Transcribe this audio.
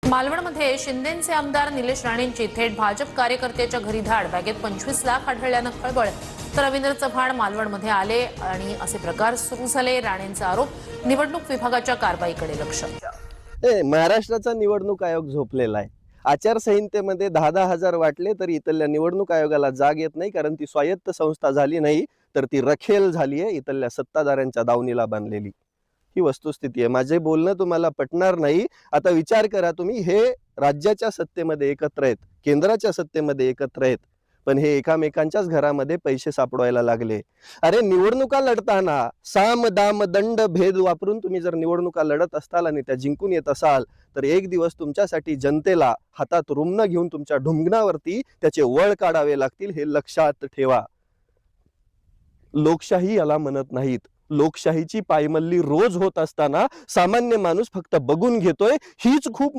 मालवणमध्ये शिंदेचे आमदार निलेश राणेंची थेट भाजप कार्यकर्त्याच्या घरी धाड. बॅगेत 25 लाख आढळल्यानं खळबळ. तर रवींद्र चव्हाण मालवणमध्ये आले आणि असे प्रकार सुरू झाले. राणेंचा आरोप, निवडणूक विभागाच्या कारवाईकडे लक्ष. महाराष्ट्राचा निवडणूक आयोग झोपलेला आहे. आचारसंहितेमध्ये 10,000 वाटले तरी इथल्या निवडणूक आयोगाला जाग येत नाही, कारण ती स्वायत्त संस्था झाली नाही तर ती रखेल झाली आहे, इथल्या सत्ताधाऱ्यांच्या दावणीला बांधलेली. ही वस्तुस्थिती आहे. माझे बोलणं तुम्हाला पटणार नाही. आता विचार करा तुम्ही, हे राज्याच्या सत्तेमध्ये एकत्र आहेत, केंद्राच्या सत्तेमध्ये एकत्र आहेत, पण हे एकामेकांच्याच घरामध्ये पैसे सापडवायला लागले. अरे निवडणुका लढताना साम दाम दंड भेद वापरून तुम्ही जर निवडणुका लढत असाल आणि त्या जिंकून येत असाल तर एक दिवस तुमच्यासाठी जनतेला हातात रुमणं घेऊन तुमच्या ढुंगणावरती त्याचे वळ काढावे लागतील, हे लक्षात ठेवा. लोकशाही याला म्हणत नाहीत. लोकशाहीची पायमल्ली रोज होत असताना सामान्य माणूस फक्त बघून घेतोय. हीच खूप